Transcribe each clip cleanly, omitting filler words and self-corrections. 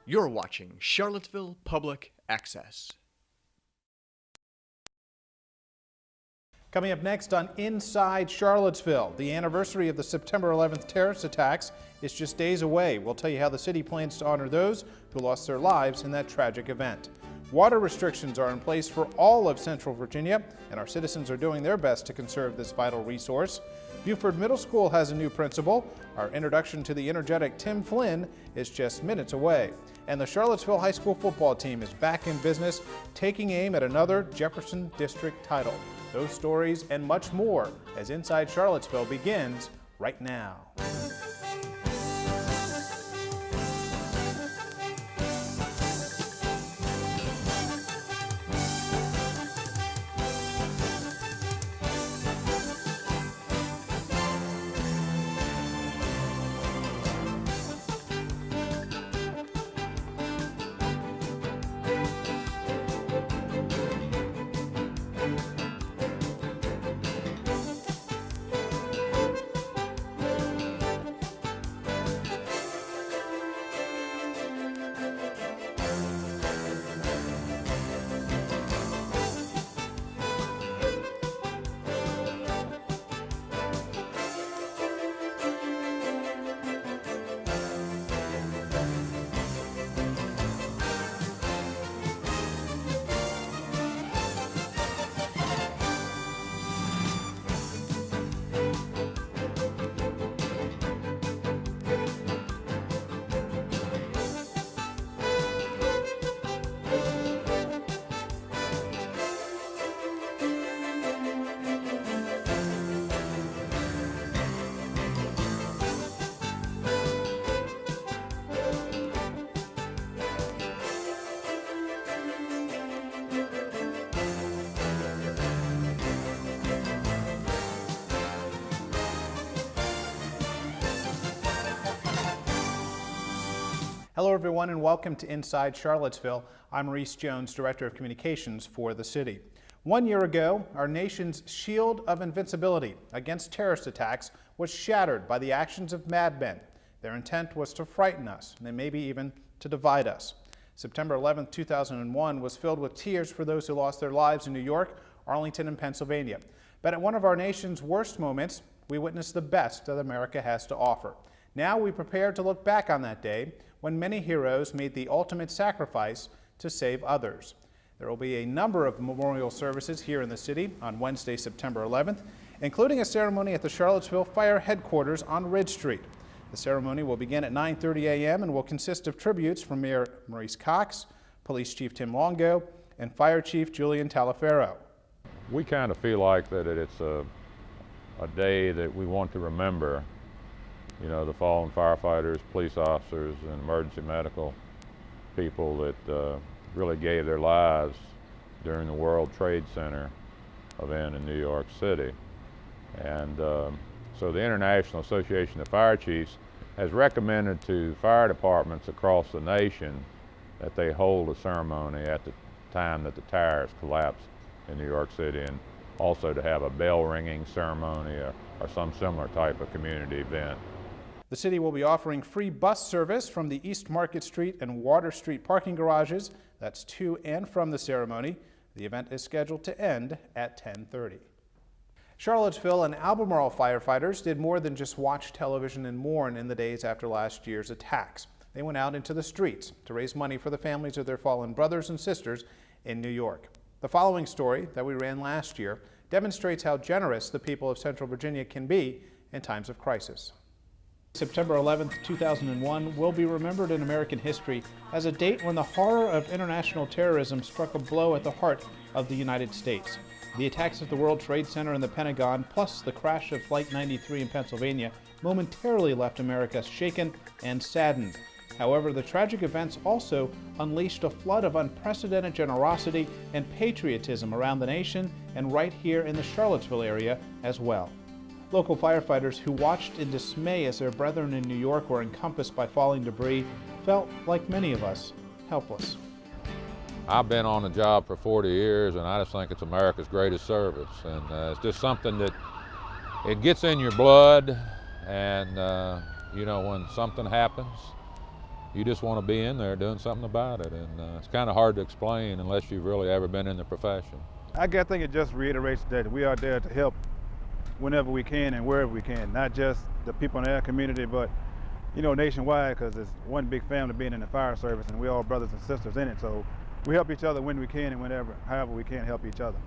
You're watching Charlottesville Public Access. Coming up next on Inside Charlottesville, the anniversary of the September 11th terrorist attacks is just days away. We'll tell you how the city plans to honor those who lost their lives in that tragic event. Water restrictions are in place for all of Central Virginia, and our citizens are doing their best to conserve this vital resource. Buford Middle School has a new principal. Our introduction to the energetic Tim Flynn is just minutes away. And the Charlottesville High School football team is back in business, taking aim at another Jefferson District title. Those stories and much more as Inside Charlottesville begins right now. Hello everyone and welcome to Inside Charlottesville. I'm Reese Jones, Director of Communications for the city. 1 year ago, our nation's shield of invincibility against terrorist attacks was shattered by the actions of madmen. Their intent was to frighten us and maybe even to divide us. September 11, 2001 was filled with tears for those who lost their lives in New York, Arlington, and Pennsylvania. But at one of our nation's worst moments, we witnessed the best that America has to offer. Now we prepare to look back on that day when many heroes made the ultimate sacrifice to save others. There will be a number of memorial services here in the city on Wednesday, September 11th, including a ceremony at the Charlottesville Fire Headquarters on Ridge Street. The ceremony will begin at 9:30 a.m. and will consist of tributes from Mayor Maurice Cox, Police Chief Tim Longo, and Fire Chief Julian Talaferro. We kind of feel like that it's a day that we want to remember, you know, the fallen firefighters, police officers, and emergency medical people that really gave their lives during the World Trade Center event in New York City. And so the International Association of Fire Chiefs has recommended to fire departments across the nation that they hold a ceremony at the time that the towers collapsed in New York City, and also to have a bell ringing ceremony or some similar type of community event. The city will be offering free bus service from the East Market Street and Water Street parking garages. That's to and from the ceremony. The event is scheduled to end at 10:30. Charlottesville and Albemarle firefighters did more than just watch television and mourn in the days after last year's attacks. They went out into the streets to raise money for the families of their fallen brothers and sisters in New York. The following story that we ran last year demonstrates how generous the people of Central Virginia can be in times of crisis. September 11, 2001 will be remembered in American history as a date when the horror of international terrorism struck a blow at the heart of the United States. The attacks at the World Trade Center and the Pentagon, plus the crash of Flight 93 in Pennsylvania, momentarily left America shaken and saddened. However, the tragic events also unleashed a flood of unprecedented generosity and patriotism around the nation and right here in the Charlottesville area as well. Local firefighters who watched in dismay as their brethren in New York were encompassed by falling debris felt, like many of us, helpless. I've been on the job for 40 years, and I just think it's America's greatest service. And it's just something that it gets in your blood, and you know, when something happens, you just want to be in there doing something about it, and it's kind of hard to explain unless you've really ever been in the profession. I think it just reiterates that we are there to help whenever we can and wherever we can, not just the people in our community, but nationwide, because it's one big family being in the fire service, and we're all brothers and sisters in it. So we help each other when we can and however we can help each other.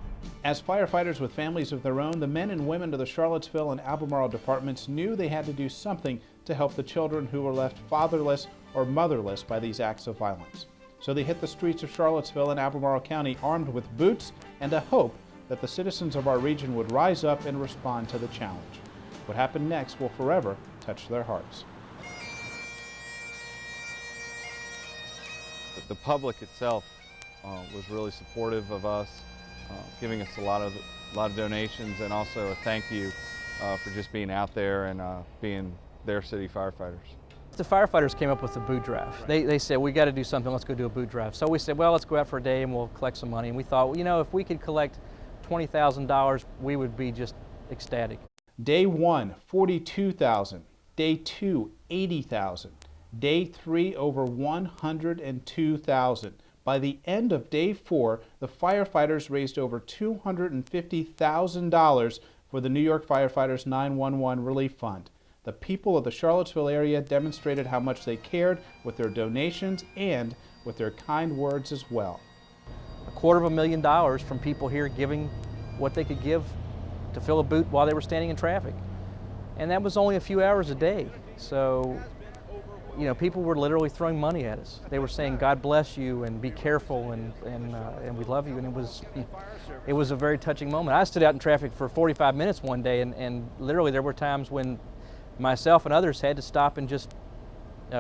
As firefighters with families of their own, the men and women of the Charlottesville and Albemarle departments knew they had to do something to help the children who were left fatherless or motherless by these acts of violence. So they hit the streets of Charlottesville and Albemarle County armed with boots and a hope that the citizens of our region would rise up and respond to the challenge. What happened next will forever touch their hearts. The public itself was really supportive of us, giving us a lot of donations, and also a thank you for just being out there and being their city firefighters. The firefighters came up with the boot drive. They said, we got to do something, let's go do a boot drive. So we said, well, let's go out for a day and we'll collect some money. And we thought, well, if we could collect $20,000, we would be just ecstatic. Day 1, $42,000. Day 2, $80,000. Day 3, over $102,000. By the end of day 4, the firefighters raised over $250,000 for the New York Firefighters 911 Relief Fund. The people of the Charlottesville area demonstrated how much they cared with their donations and with their kind words as well. $250,000 from people here giving what they could give to fill a boot while they were standing in traffic. And that was only a few hours a day. So, people were literally throwing money at us. They were saying, God bless you, and be careful, and we love you. And it was a very touching moment. I stood out in traffic for 45 minutes one day, and literally there were times when myself and others had to stop and just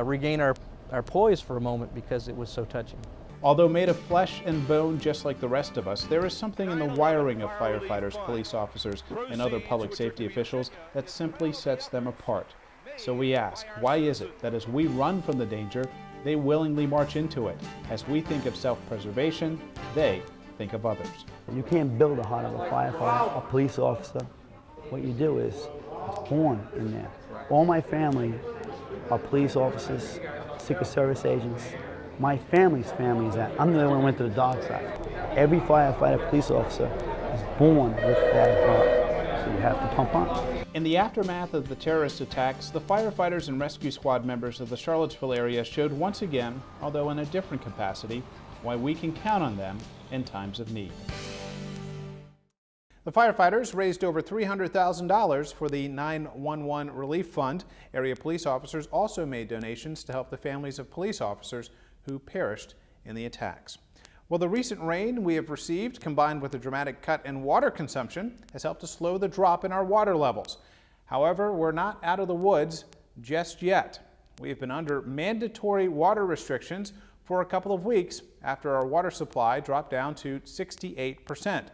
regain our poise for a moment because it was so touching. Although made of flesh and bone just like the rest of us, there is something in the wiring of firefighters, police officers, and other public safety officials that simply sets them apart. So we ask, why is it that as we run from the danger, they willingly march into it? As we think of self-preservation, they think of others. You can't build the heart of a firefighter, a police officer. What you do is, it's born in there. All my family are police officers, Secret Service agents. My family's family is that. I'm the only one who went to the dark side. Every firefighter, police officer is born with that heart. So you have to pump on. In the aftermath of the terrorist attacks, the firefighters and rescue squad members of the Charlottesville area showed once again, although in a different capacity, why we can count on them in times of need. The firefighters raised over $300,000 for the 911 Relief Fund. Area police officers also made donations to help the families of police officers who perished in the attacks. Well, the recent rain we have received, combined with a dramatic cut in water consumption, has helped to slow the drop in our water levels. However, we're not out of the woods just yet. We have been under mandatory water restrictions for a couple of weeks after our water supply dropped down to 68%.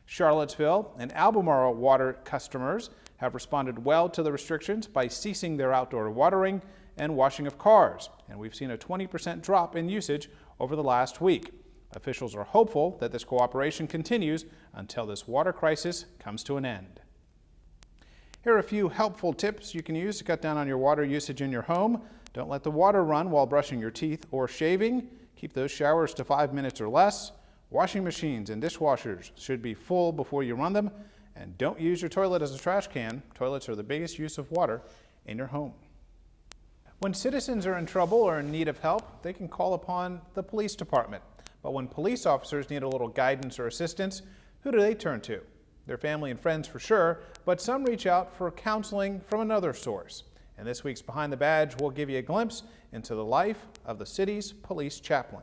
Charlottesville and Albemarle water customers have responded well to the restrictions by ceasing their outdoor watering and washing of cars, and we've seen a 20% drop in usage over the last week. Officials are hopeful that this cooperation continues until this water crisis comes to an end. Here are a few helpful tips you can use to cut down on your water usage in your home. Don't let the water run while brushing your teeth or shaving. Keep those showers to 5 minutes or less. Washing machines and dishwashers should be full before you run them. And don't use your toilet as a trash can. Toilets are the biggest use of water in your home. When citizens are in trouble or in need of help, they can call upon the police department. But when police officers need a little guidance or assistance, who do they turn to? Their family and friends for sure, but some reach out for counseling from another source. And this week's Behind the Badge will give you a glimpse into the life of the city's police chaplain.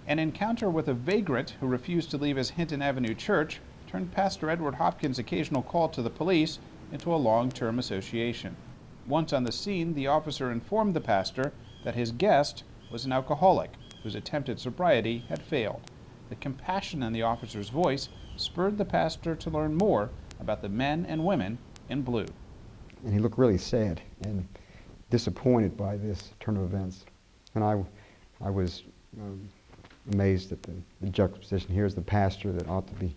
An encounter with a vagrant who refused to leave his Hinton Avenue church turned Pastor Edward Hopkins' occasional call to the police into a long-term association. Once on the scene, the officer informed the pastor that his guest was an alcoholic whose attempted sobriety had failed. The compassion in the officer's voice spurred the pastor to learn more about the men and women in blue. And he looked really sad and disappointed by this turn of events. And I was amazed at the juxtaposition. Here's the pastor that ought to be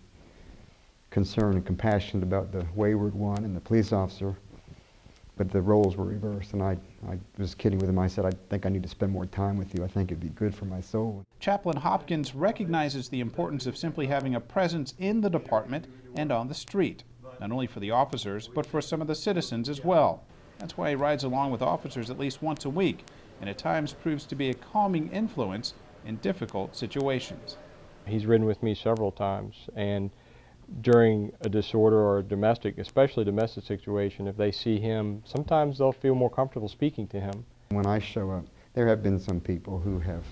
concerned and compassionate about the wayward one, and the police officer But the roles were reversed, and I was kidding with him. I said, I think I need to spend more time with you. I think it'd be good for my soul. Chaplain Hopkins recognizes the importance of simply having a presence in the department and on the street, not only for the officers, but for some of the citizens as well. That's why he rides along with officers at least once a week, and at times proves to be a calming influence in difficult situations. He's ridden with me several times, and during a disorder or a domestic, especially domestic situation, if they see him, sometimes they'll feel more comfortable speaking to him. When I show up, there have been some people who have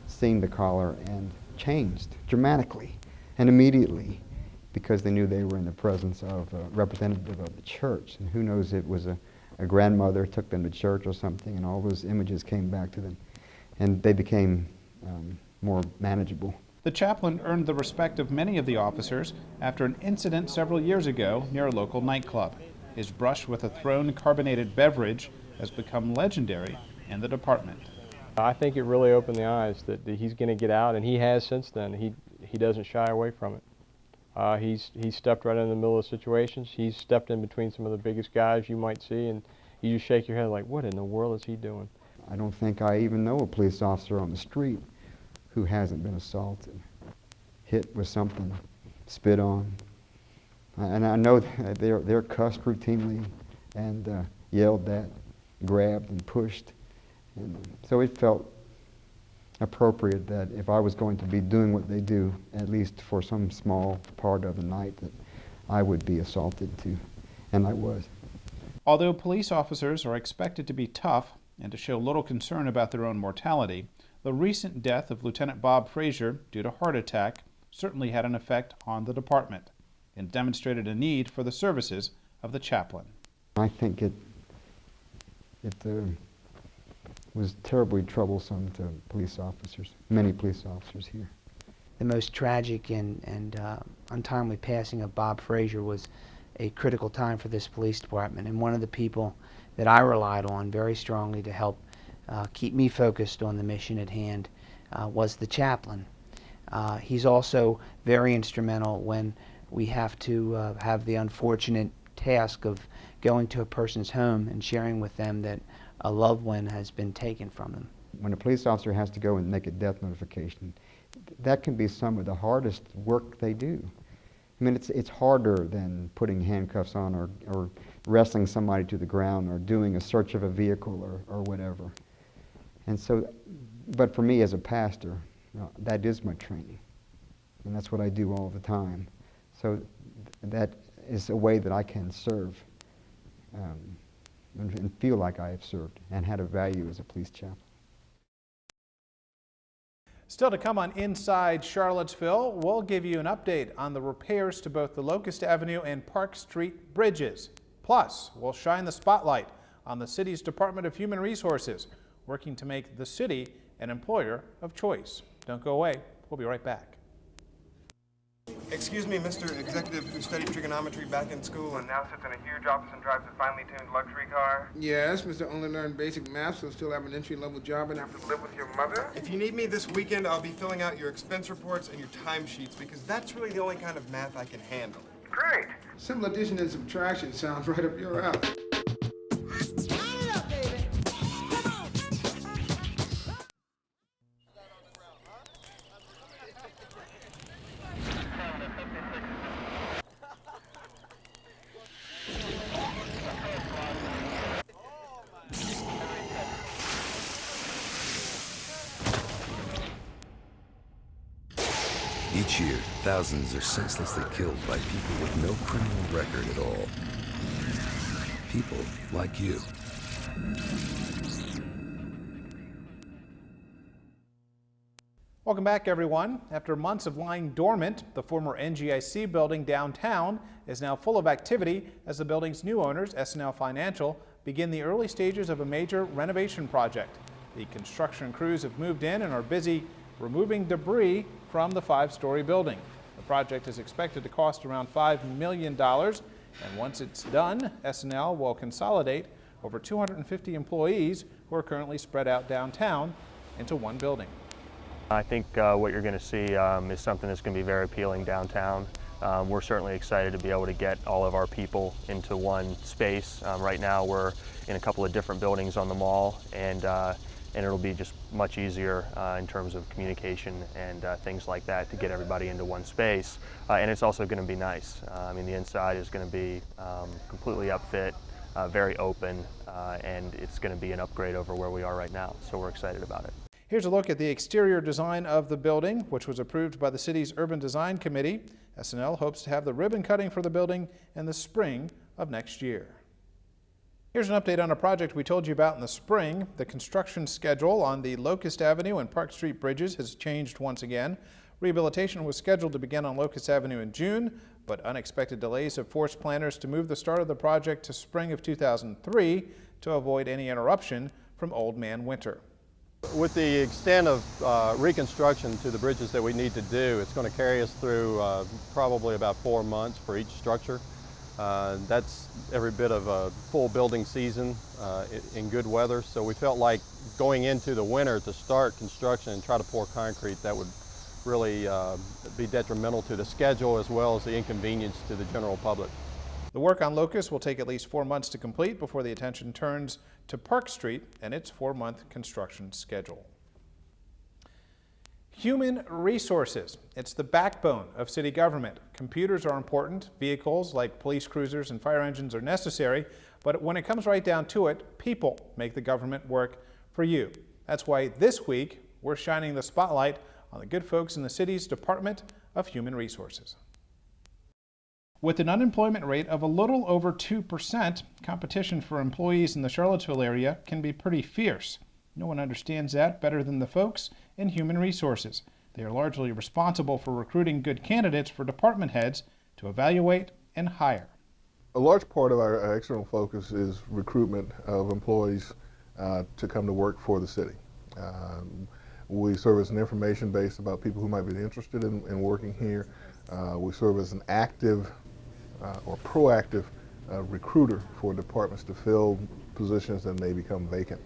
seen the collar and changed dramatically and immediately because they knew they were in the presence of a representative of the church. And who knows, it was a grandmother took them to church or something, and all those images came back to them, and they became more manageable. The chaplain earned the respect of many of the officers after an incident several years ago near a local nightclub. His brush with a thrown carbonated beverage has become legendary in the department. I think it really opened the eyes that he's going to get out, and he has since then. He doesn't shy away from it. He's stepped right in the middle of situations. He's stepped in between some of the biggest guys you might see, and you just shake your head like, what in the world is he doing? I don't think I even know a police officer on the street who hasn't been assaulted, hit with something, spit on. And I know that they're cussed routinely and yelled at, grabbed and pushed. And so it felt appropriate that if I was going to be doing what they do, at least for some small part of the night, that I would be assaulted too, and I was. Although police officers are expected to be tough and to show little concern about their own mortality, the recent death of Lieutenant Bob Frazier due to heart attack certainly had an effect on the department and demonstrated a need for the services of the chaplain. I think it was terribly troublesome to police officers, many police officers here. The most tragic and untimely passing of Bob Frazier was a critical time for this police department, and one of the people that I relied on very strongly to help keep me focused on the mission at hand was the chaplain. He's also very instrumental when we have to have the unfortunate task of going to a person's home and sharing with them that a loved one has been taken from them. When a police officer has to go and make a death notification, that can be some of the hardest work they do. I mean, it's harder than putting handcuffs on or wrestling somebody to the ground or doing a search of a vehicle or whatever. And so, but for me as a pastor, that is my training, and that's what I do all the time. So that is a way that I can serve and feel like I have served and had a value as a police chaplain. Still to come on Inside Charlottesville, we'll give you an update on the repairs to both the Locust Avenue and Park Street bridges. Plus, we'll shine the spotlight on the city's Department of Human Resources, working to make the city an employer of choice. Don't go away. We'll be right back. Excuse me, Mr. Executive who studied trigonometry back in school and now sits in a huge office and drives a finely tuned luxury car? Yes, Mr. Only learned basic math, so still have an entry-level job and have to live with your mother? If you need me this weekend, I'll be filling out your expense reports and your timesheets because that's really the only kind of math I can handle. Great. Simple addition and subtraction sounds right up your alley. Each year, thousands are senselessly killed by people with no criminal record at all. People like you. Welcome back, everyone. After months of lying dormant, the former NGIC building downtown is now full of activity as the building's new owners, S&L Financial, begin the early stages of a major renovation project. The construction crews have moved in and are busy removing debris from the 5-story building. The project is expected to cost around $5 million, and once it's done, S&L will consolidate over 250 employees who are currently spread out downtown into one building. I think what you're going to see is something that's going to be very appealing downtown. we're certainly excited to be able to get all of our people into one space. Right now we're in a couple of different buildings on the mall, and it'll be just much easier in terms of communication and things like that to get everybody into one space. And it's also going to be nice. I mean, the inside is going to be completely upfit, very open, and it's going to be an upgrade over where we are right now. So we're excited about it. Here's a look at the exterior design of the building, which was approved by the city's Urban Design Committee. SNL hopes to have the ribbon cutting for the building in the spring of next year. Here's an update on a project we told you about in the spring. The construction schedule on the Locust Avenue and Park Street bridges has changed once again. Rehabilitation was scheduled to begin on Locust Avenue in June, but unexpected delays have forced planners to move the start of the project to spring of 2003 to avoid any interruption from Old Man Winter. With the extent of reconstruction to the bridges that we need to do, it's going to carry us through probably about 4 months for each structure. That's every bit of a full building season in good weather, so we felt like going into the winter to start construction and try to pour concrete, that would really be detrimental to the schedule as well as the inconvenience to the general public. The work on Locust will take at least 4 months to complete before the attention turns to Park Street and its 4-month construction schedule. Human resources. It's the backbone of city government. Computers are important. Vehicles like police cruisers and fire engines are necessary. But when it comes right down to it, people make the government work for you. That's why this week we're shining the spotlight on the good folks in the city's Department of Human Resources. With an unemployment rate of a little over 2%, competition for employees in the Charlottesville area can be pretty fierce. No one understands that better than the folks in Human Resources. They are largely responsible for recruiting good candidates for department heads to evaluate and hire. A large part of our external focus is recruitment of employees to come to work for the city. We serve as an information base about people who might be interested in working here. We serve as an active or proactive recruiter for departments to fill positions that may become vacant.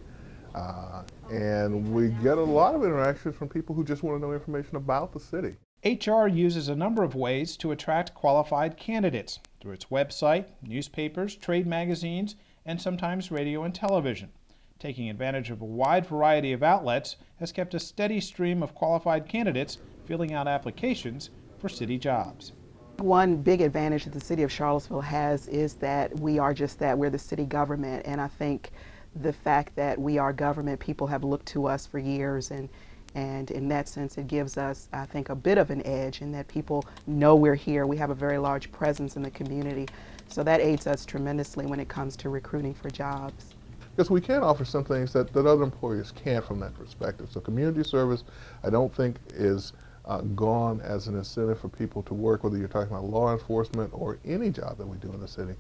And we get a lot of interactions from people who just want to know information about the city. HR uses a number of ways to attract qualified candidates through its website, newspapers, trade magazines, and sometimes radio and television. Taking advantage of a wide variety of outlets has kept a steady stream of qualified candidates filling out applications for city jobs. One big advantage that the city of Charlottesville has is that we are just that. We're the city government, and I think the fact that we are government, people have looked to us for years, and in that sense it gives us, I think, a bit of an edge in that people know we're here. We have a very large presence in the community, so that aids us tremendously when it comes to recruiting for jobs. Because we can offer some things that other employers can't from that perspective. So community service, I don't think, is gone as an incentive for people to work, whether you're talking about law enforcement or any job that we do in the city.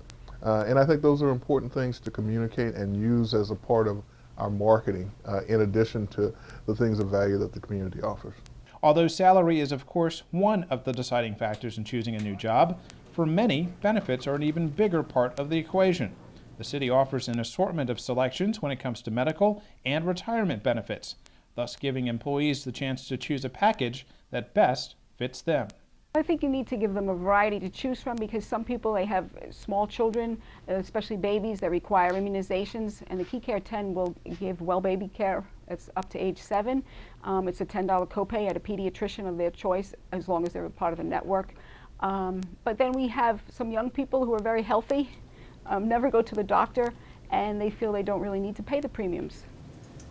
And I think those are important things to communicate and use as a part of our marketing, in addition to the things of value that the community offers. Although salary is, of course, one of the deciding factors in choosing a new job, for many, benefits are an even bigger part of the equation. The city offers an assortment of selections when it comes to medical and retirement benefits, thus giving employees the chance to choose a package that best fits them. I think you need to give them a variety to choose from, because some people, they have small children, especially babies, that require immunizations, and the Key Care 10 will give well baby care. It's up to age 7. It's a $10 copay at a pediatrician of their choice, as long as they're a part of the network. But then we have some young people who are very healthy, never go to the doctor, and they feel they don't really need to pay the premiums.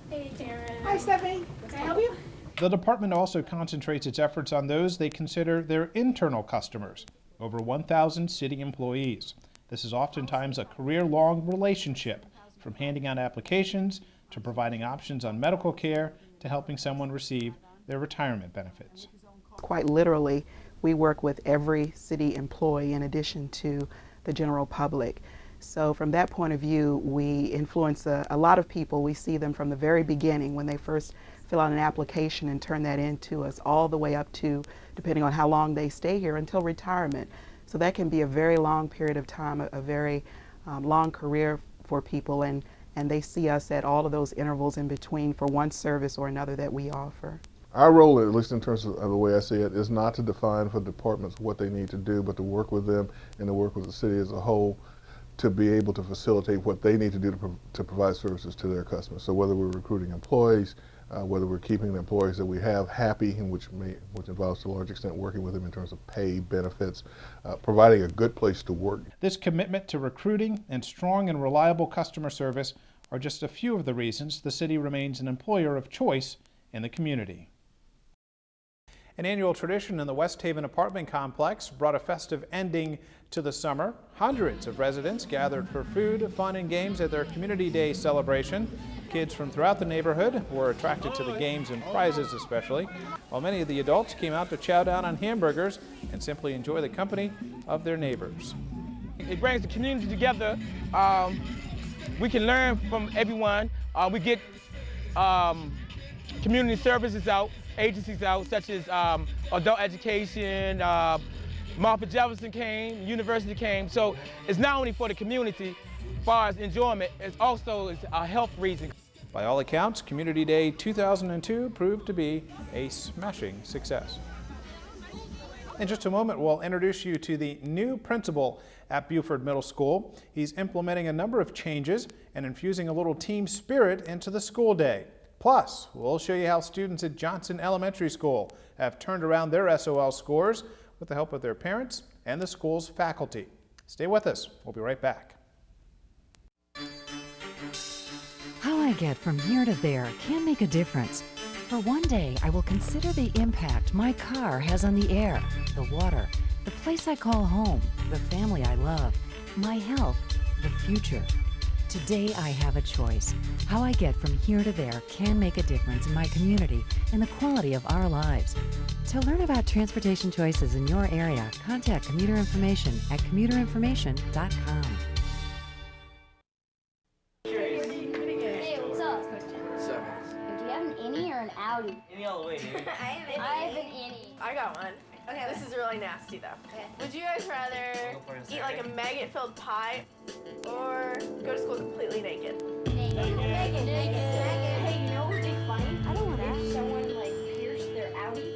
Hey, Karen. Hi, Stephanie. Can I help you? The department also concentrates its efforts on those they consider their internal customers, over 1,000 city employees. This is oftentimes a career-long relationship, from handing out applications to providing options on medical care to helping someone receive their retirement benefits. Quite literally, we work with every city employee in addition to the general public. So from that point of view, we influence a lot of people. We see them from the very beginning when they first fill out an application and turn that in to us, all the way up to, depending on how long they stay here, until retirement. So that can be a very long period of time, a very long career for people, and they see us at all of those intervals in between for one service or another that we offer. Our role, at least in terms of the way I see it, is not to define for departments what they need to do, but to work with them and to work with the city as a whole to be able to facilitate what they need to do to provide services to their customers. So whether we're recruiting employees, whether we're keeping the employees that we have happy, and which involves to a large extent working with them in terms of pay, benefits, providing a good place to work. This commitment to recruiting and strong and reliable customer service are just a few of the reasons the city remains an employer of choice in the community. An annual tradition in the West Haven apartment complex brought a festive ending to the summer. Hundreds of residents gathered for food, fun, and games at their Community Day celebration. Kids from throughout the neighborhood were attracted to the games and prizes especially, while many of the adults came out to chow down on hamburgers and simply enjoy the company of their neighbors. It brings the community together. We can learn from everyone. We get community services out, agencies out, such as adult education, Martha Jefferson came, university came. So it's not only for the community as far as enjoyment, it's also a health reason. By all accounts, Community Day 2002 proved to be a smashing success. In just a moment, we'll introduce you to the new principal at Buford Middle School. He's implementing a number of changes and infusing a little team spirit into the school day. Plus, we'll show you how students at Johnson Elementary School have turned around their SOL scores with the help of their parents and the school's faculty. Stay with us. We'll be right back. How I get from here to there can make a difference. For one day, I will consider the impact my car has on the air, the water, the place I call home, the family I love, my health, the future. Today I have a choice. How I get from here to there can make a difference in my community and the quality of our lives. To learn about transportation choices in your area, contact Commuter Information at commuterinformation.com. Hey, what's up? What's up? Do you have an innie or an outie? Innie all the way, dude. I have an innie. I got one. Okay, this is really nasty though. Okay. Would you guys rather eat like a maggot-filled pie or go to school completely naked? Naked. Hey, you know what would be funny? I don't want to have someone like pierce their outie.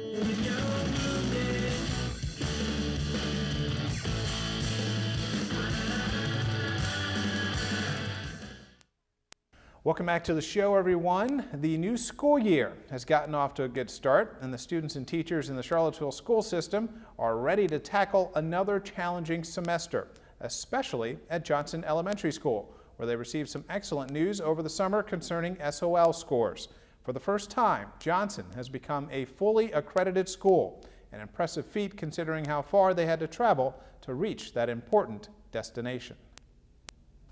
Welcome back to the show, everyone. The new school year has gotten off to a good start, and the students and teachers in the Charlottesville school system are ready to tackle another challenging semester, especially at Johnson Elementary School, where they received some excellent news over the summer concerning SOL scores. For the first time, Johnson has become a fully accredited school, an impressive feat considering how far they had to travel to reach that important destination.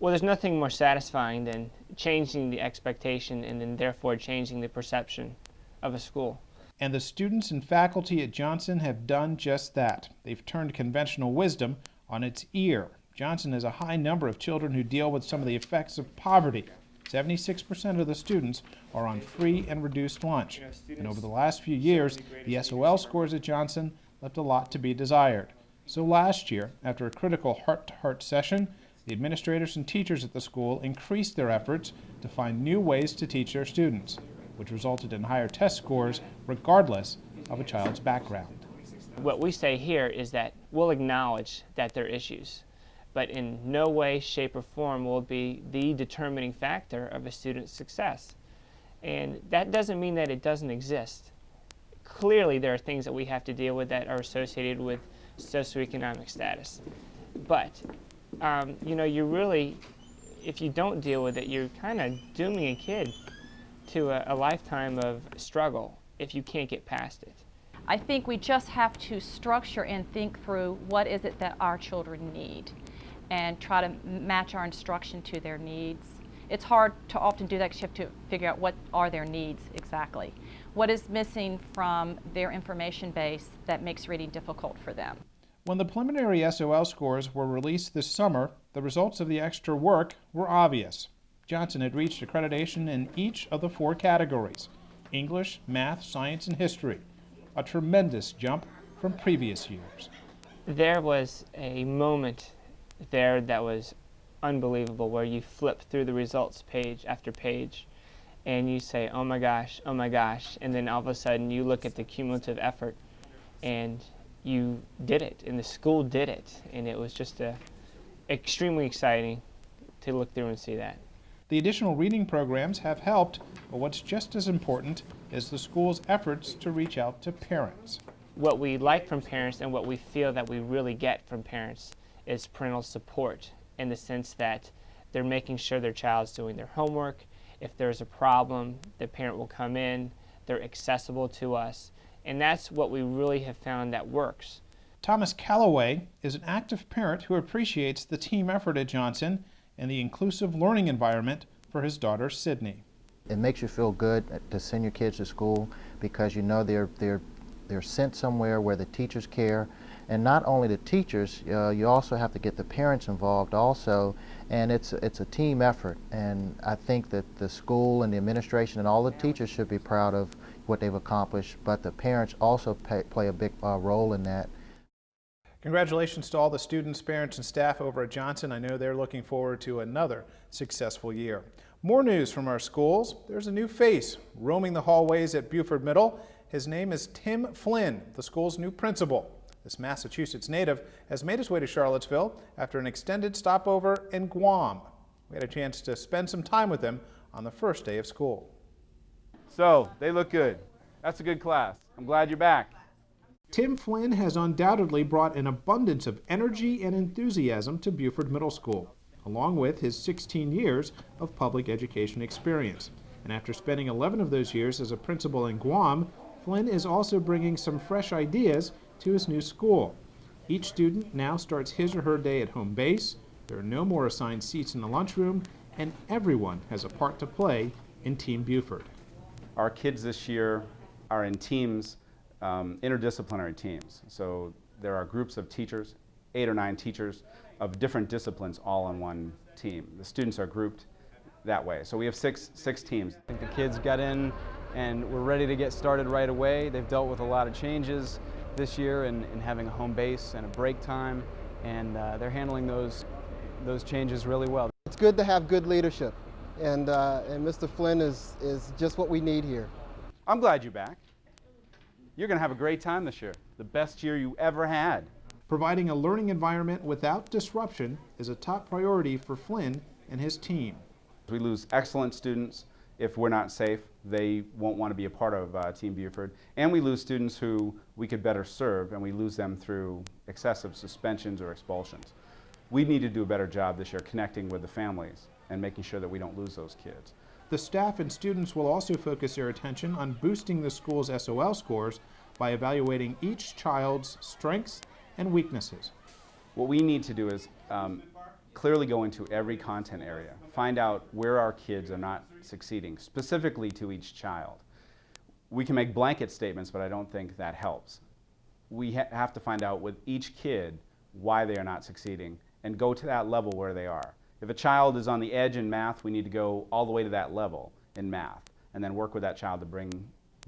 Well, there's nothing more satisfying than changing the expectation and then therefore changing the perception of a school. And the students and faculty at Johnson have done just that. They've turned conventional wisdom on its ear. Johnson has a high number of children who deal with some of the effects of poverty. 76% of the students are on free and reduced lunch. And over the last few years, the SOL scores at Johnson left a lot to be desired. So last year, after a critical heart-to-heart session, the administrators and teachers at the school increased their efforts to find new ways to teach their students, which resulted in higher test scores regardless of a child's background. What we say here is that we'll acknowledge that there are issues, but in no way, shape, or form will it be the determining factor of a student's success. And that doesn't mean that it doesn't exist. Clearly there are things that we have to deal with that are associated with socioeconomic status. But you know, you really, if you don't deal with it, you're kind of dooming a kid to a lifetime of struggle if you can't get past it. I think we just have to structure and think through what is it that our children need and try to match our instruction to their needs. It's hard to often do that because you have to figure out what are their needs exactly. What is missing from their information base that makes reading difficult for them? When the preliminary SOL scores were released this summer, the results of the extra work were obvious. Johnson had reached accreditation in each of the 4 categories: English, math, science, and history. A tremendous jump from previous years. There was a moment there that was unbelievable where you flip through the results page after page and you say, oh my gosh, and then all of a sudden you look at the cumulative effort and you did it, and the school did it, and it was just extremely exciting to look through and see that. The additional reading programs have helped, but what's just as important is the school's efforts to reach out to parents. What we like from parents and what we feel that we really get from parents is parental support, in the sense that they're making sure their child's doing their homework. If there's a problem, the parent will come in, they're accessible to us, and that's what we really have found that works. Thomas Calloway is an active parent who appreciates the team effort at Johnson and the inclusive learning environment for his daughter Sydney. It makes you feel good to send your kids to school because you know they're sent somewhere where the teachers care, and not only the teachers, you also have to get the parents involved also, and it's a team effort, and I think that the school and the administration and all the teachers should be proud of what they've accomplished, but the parents also play a big role in that. Congratulations to all the students, parents, and staff over at Johnson. I know they're looking forward to another successful year. More news from our schools. There's a new face roaming the hallways at Buford Middle. His name is Tim Flynn, the school's new principal. This Massachusetts native has made his way to Charlottesville after an extended stopover in Guam. We had a chance to spend some time with him on the first day of school. So, they look good. That's a good class. I'm glad you're back. Tim Flynn has undoubtedly brought an abundance of energy and enthusiasm to Buford Middle School, along with his 16 years of public education experience. And after spending 11 of those years as a principal in Guam, Flynn is also bringing some fresh ideas to his new school. Each student now starts his or her day at home base, there are no more assigned seats in the lunchroom, and everyone has a part to play in Team Buford. Our kids this year are in teams, interdisciplinary teams. So there are groups of teachers, 8 or 9 teachers of different disciplines all on one team. The students are grouped that way. So we have six teams. I think the kids got in and we're ready to get started right away. They've dealt with a lot of changes this year in having a home base and a break time, and they're handling those changes really well. It's good to have good leadership, and Mr. Flynn is just what we need here. I'm glad you're back. You're going to have a great time this year, the best year you ever had. Providing a learning environment without disruption is a top priority for Flynn and his team. We lose excellent students if we're not safe. They won't want to be a part of Team Buford. And we lose students who we could better serve, and we lose them through excessive suspensions or expulsions. We need to do a better job this year connecting with the families and making sure that we don't lose those kids. The staff and students will also focus their attention on boosting the school's SOL scores by evaluating each child's strengths and weaknesses. What we need to do is clearly go into every content area, find out where our kids are not succeeding, specifically to each child. We can make blanket statements, but I don't think that helps. We have to find out with each kid why they are not succeeding and go to that level where they are. If a child is on the edge in math, we need to go all the way to that level in math and then work with that child to bring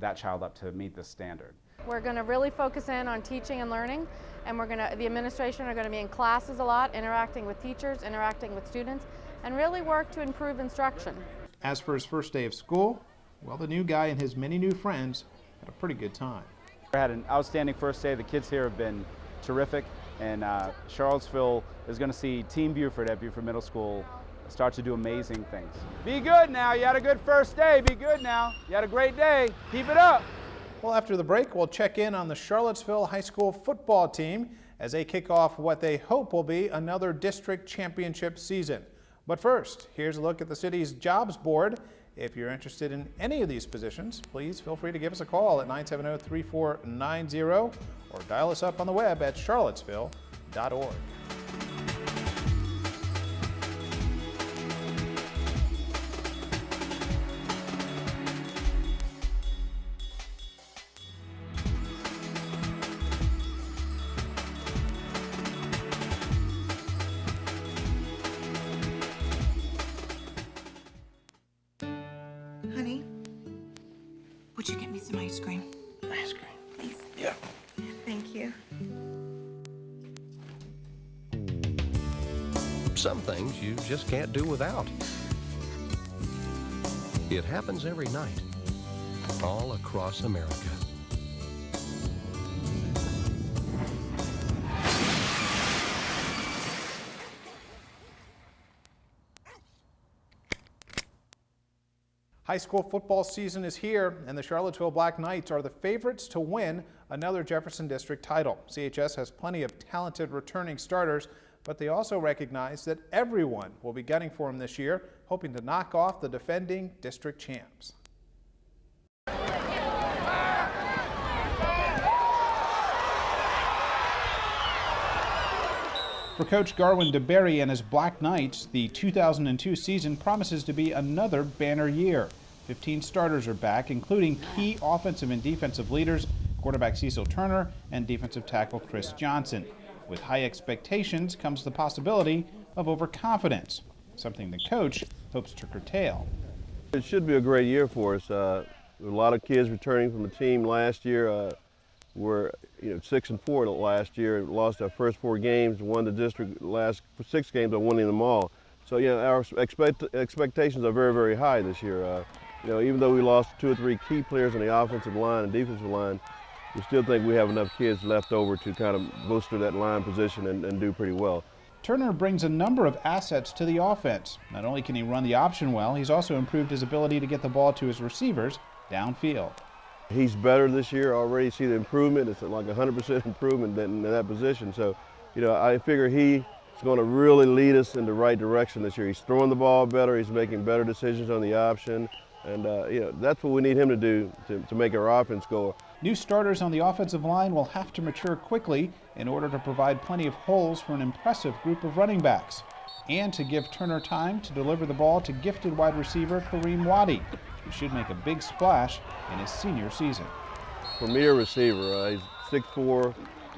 that child up to meet the standard. We're going to really focus in on teaching and learning, and the administration are going to be in classes a lot, interacting with teachers, interacting with students, and really work to improve instruction. As for his first day of school, well, the new guy and his many new friends had a pretty good time. We had an outstanding first day. The kids here have been terrific, and Charlottesville is going to see Team Buford at Buford Middle School start to do amazing things. Be good now. You had a good first day. Be good now. You had a great day. Keep it up. Well, after the break, we'll check in on the Charlottesville High School football team as they kick off what they hope will be another district championship season. But first, here's a look at the city's jobs board. If you're interested in any of these positions, please feel free to give us a call at 970-3490 or dial us up on the web at charlottesville.org. Honey, would you get me some ice cream? Ice cream? Please. Yeah. Thank you. Some things you just can't do without. It happens every night, all across America. High school football season is here, and the Charlottesville Black Knights are the favorites to win another Jefferson District title. CHS has plenty of talented returning starters, but they also recognize that everyone will be gunning for them this year, hoping to knock off the defending district champs. For Coach Garwin DeBerry and his Black Knights, the 2002 season promises to be another banner year. 15 starters are back, including key offensive and defensive leaders, quarterback Cecil Turner and defensive tackle Chris Johnson. With high expectations comes the possibility of overconfidence, something the coach hopes to curtail. It should be a great year for us. A lot of kids returning from the team last year. We're 6-4 last year. Lost our first 4 games. Won the district last 6 games on winning them all. So our expectations are very, very high this year. Even though we lost 2 or 3 key players on the offensive line and defensive line, we still think we have enough kids left over to kind of bolster that line position and do pretty well. Turner brings a number of assets to the offense. Not only can he run the option well, he's also improved his ability to get the ball to his receivers downfield. He's better this year already. See the improvement. It's like 100% improvement in that position. So, I figure he's going to really lead us in the right direction this year. He's throwing the ball better. He's making better decisions on the option. And, that's what we need him to do to make our offense go. New starters on the offensive line will have to mature quickly in order to provide plenty of holes for an impressive group of running backs, and to give Turner time to deliver the ball to gifted wide receiver Kareem Waddy, who should make a big splash in his senior season. Premier receiver. He's 6'4",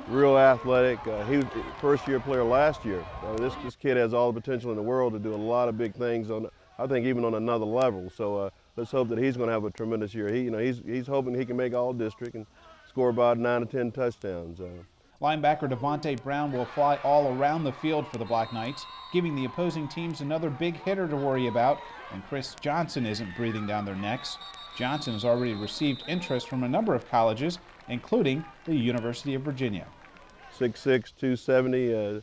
real athletic. He was a first-year player last year. This kid has all the potential in the world to do a lot of big things, I think even on another level. So let's hope that he's going to have a tremendous year. He's hoping he can make all district and score about 9 to 10 touchdowns. Linebacker Devontae Brown will fly all around the field for the Black Knights, giving the opposing teams another big hitter to worry about, and Chris Johnson isn't breathing down their necks. Johnson has already received interest from a number of colleges, including the University of Virginia. 6'6", 270.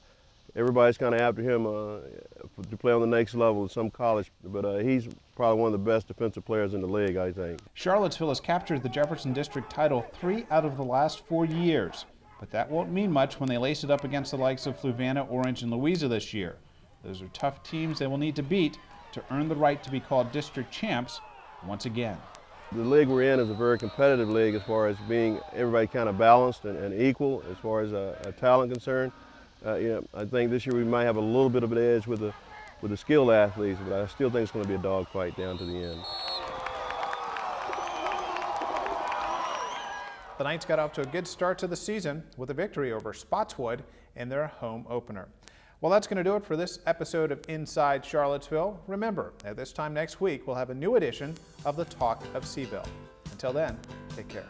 Everybody's kind of after him to play on the next level at some college, but he's probably one of the best defensive players in the league, I think. Charlottesville has captured the Jefferson District title 3 out of the last 4 years, but that won't mean much when they lace it up against the likes of Fluvanna, Orange, and Louisa this year. Those are tough teams they will need to beat to earn the right to be called district champs once again. The league we're in is a very competitive league as far as being everybody kind of balanced and equal as far as a talent concerned. I think this year we might have a little bit of an edge with the skilled athletes, but I still think it's going to be a dogfight down to the end. The Knights got off to a good start to the season with a victory over Spotswood in their home opener. Well, that's going to do it for this episode of Inside Charlottesville. Remember, at this time next week, we'll have a new edition of the Talk of Seville. Until then, take care.